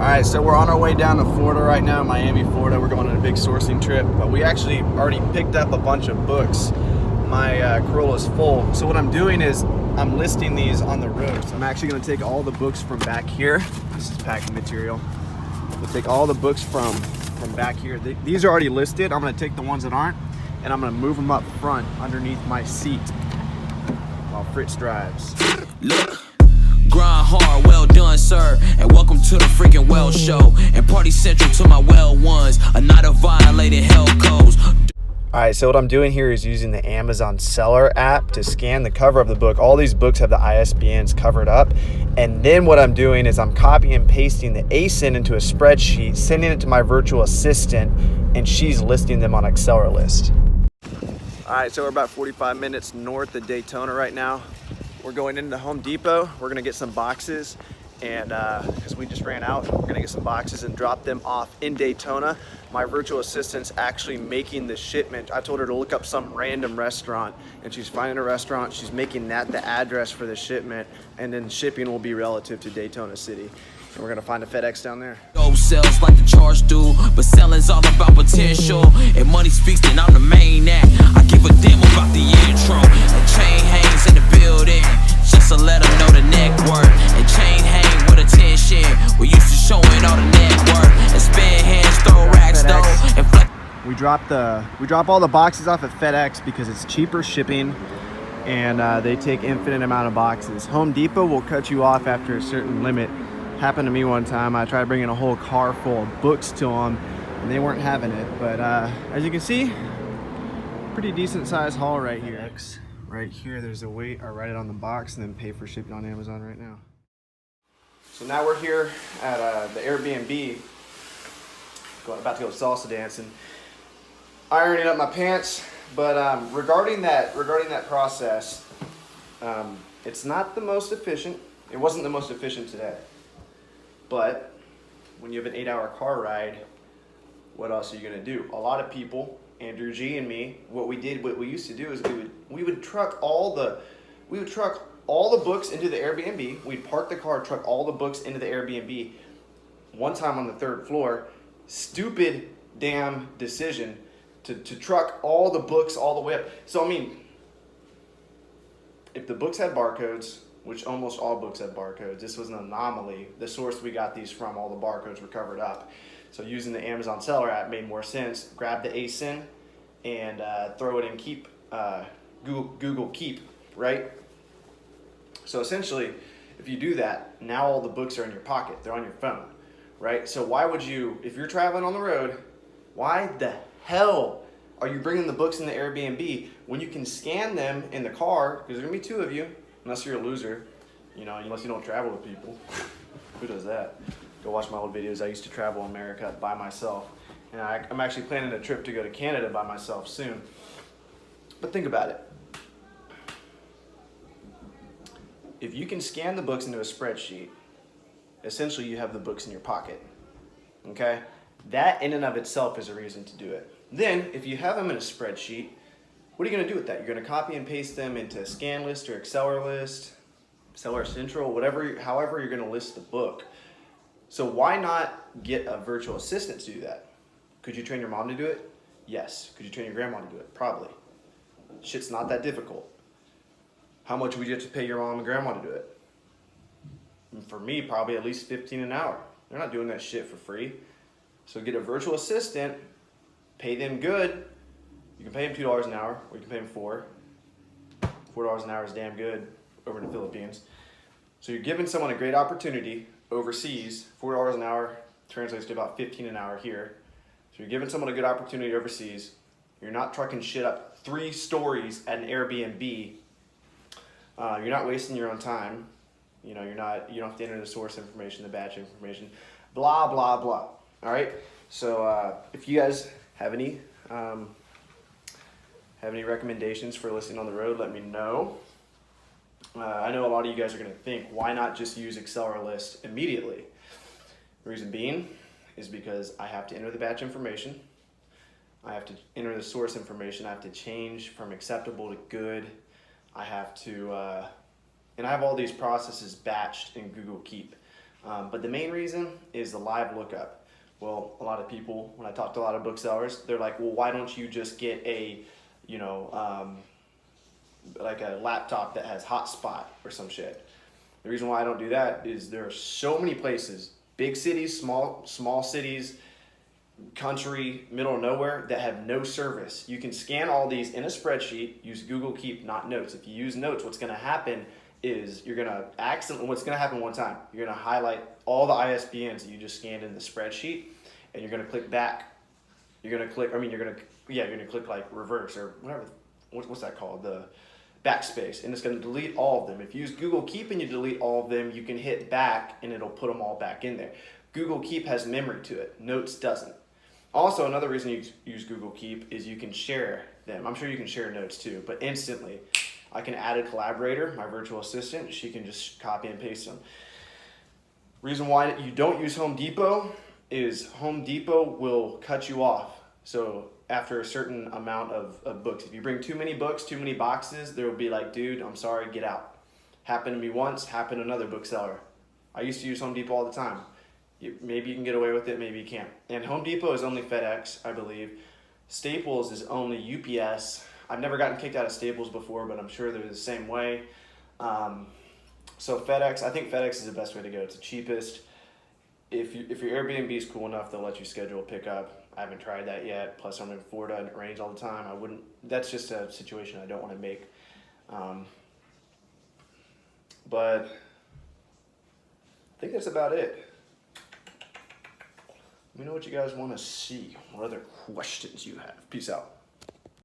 Alright, so we're on our way down to Florida right now, Miami, Florida. We're going on a big sourcing trip, but we actually already picked up a bunch of books. My Corolla's full. So what I'm doing is I'm listing these on the road. So I'm actually going to take all the books from back here. This is packing material. We'll take all the books from back here. These are already listed. I'm going to take the ones that aren't, and I'm going to move them up front underneath my seat while Fritz drives. Look. Grind hard, well done, sir, and welcome to the freaking well show, and party central to my well ones, a night of violated hell codes. Alright, so what I'm doing here is using the Amazon Seller app to scan the cover of the book. All these books have the ISBNs covered up, and then what I'm doing is I'm copying and pasting the ASIN into a spreadsheet, sending it to my virtual assistant, and she's listing them on Accelerlist. Alright, so we're about 45 minutes north of Daytona right now. We're going into Home Depot. We're gonna get some boxes, and because we just ran out, we're gonna get some boxes and drop them off in Daytona. My virtual assistant's actually making the shipment. I told her to look up some random restaurant, and she's finding a restaurant. She's making that the address for the shipment, and then shipping will be relative to Daytona City. And we're gonna find a FedEx down there. Sells like the charge do, but selling's all about potential. And money speaks, then I'm the main act. I give a damn about the intro. A chain hangs in the building, just to let them know the neck work. And chain hang with attention. We used to showing all the network. And spin hands, throw racks though. And we drop all the boxes off at FedEx because it's cheaper shipping, and they take infinite amount of boxes. Home Depot will cut you off after a certain limit. Happened to me one time. I tried bringing a whole car full of books to them, and they weren't having it. But as you can see, pretty decent sized haul right here. Right here, there's a weight. I write it on the box and then pay for shipping on Amazon right now. So now we're here at the Airbnb. About to go salsa dancing. Ironing up my pants. But regarding that process, it's not the most efficient. It wasn't the most efficient today. But when you have an 8-hour car ride, what else are you gonna do? A lot of people, Andrew G and me, what we used to do is we would truck all the books into the Airbnb. We'd park the car, truck all the books into the Airbnb. One time on the 3rd floor, stupid damn decision to truck all the books all the way up. So I mean, if the books had barcodes, which almost all books have barcodes. This was an anomaly. The source we got these from, all the barcodes were covered up. So using the Amazon Seller app made more sense. Grab the ASIN and throw it in Keep, Google Keep, right? So essentially, if you do that, now all the books are in your pocket. They're on your phone, right? So why would you, if you're traveling on the road, why the hell are you bringing the books in the Airbnb when you can scan them in the car? Because there's gonna be 2 of you. Unless you're a loser, you know, unless you don't travel with people. Who does that? Go watch my old videos. I used to travel America by myself. And I'm actually planning a trip to go to Canada by myself soon. But think about it. If you can scan the books into a spreadsheet, essentially you have the books in your pocket. Okay? That in and of itself is a reason to do it. Then, if you have them in a spreadsheet, what are you going to do with that? You're going to copy and paste them into Scanlist or Accelerlist, Seller Central, however you're going to list the book. So why not get a virtual assistant to do that? Could you train your mom to do it? Yes. Could you train your grandma to do it? Probably. Shit's not that difficult. How much would you have to pay your mom and grandma to do it? And for me, probably at least $15 an hour. They're not doing that shit for free. So get a virtual assistant, pay them good. You can pay them $2 an hour, or you can pay them $4. $4 an hour is damn good over in the Philippines. So you're giving someone a great opportunity overseas. $4 an hour translates to about $15 an hour here. So you're giving someone a good opportunity overseas. You're not trucking shit up 3 stories at an Airbnb. You're not wasting your own time. You know, you don't have to enter the source information, the batch information, blah, blah, blah. All right. So if you guys have any recommendations for listing on the road, let me know. I know a lot of you guys are going to think, why not just use Accelerlist immediately? The reason being is because I have to enter the batch information. I have to enter the source information. I have to change from acceptable to good. I have to, and I have all these processes batched in Google Keep. But the main reason is the live lookup. Well, a lot of people, when I talk to a lot of booksellers, they're like, well, why don't you just get a, you know, like a laptop that has hotspot or some shit? The reason why I don't do that is there are so many places, big cities, small cities, country, middle of nowhere, that have no service. You can scan all these in a spreadsheet, use Google Keep, not Notes. If you use Notes, what's gonna happen is you're gonna what's gonna happen one time, you're gonna highlight all the ISBNs that you just scanned in the spreadsheet, and you're gonna click back. You're gonna click like reverse or whatever, what's that called? The backspace, and it's going to delete all of them. If you use Google Keep and you delete all of them, you can hit back and it'll put them all back in there. Google Keep has memory to it. Notes doesn't. Also, another reason you use Google Keep is you can share them. I'm sure you can share notes too, but instantly. I can add a collaborator, my virtual assistant. She can just copy and paste them. Reason why you don't use Home Depot is Home Depot will cut you off. So after a certain amount of books, if you bring too many books, too many boxes, they'll be like, dude, I'm sorry, get out. Happened to me once, happened to another bookseller. I used to use Home Depot all the time. Maybe you can get away with it, maybe you can't. And Home Depot is only FedEx, I believe. Staples is only UPS. I've never gotten kicked out of Staples before, but I'm sure they're the same way. So FedEx, I think FedEx is the best way to go. It's the cheapest. If your Airbnb is cool enough, they'll let you schedule a pickup. I haven't tried that yet. Plus, I'm in Florida and it rains all the time. That's just a situation I don't want to make. But I think that's about it. Let me know what you guys want to see. What other questions you have. Peace out.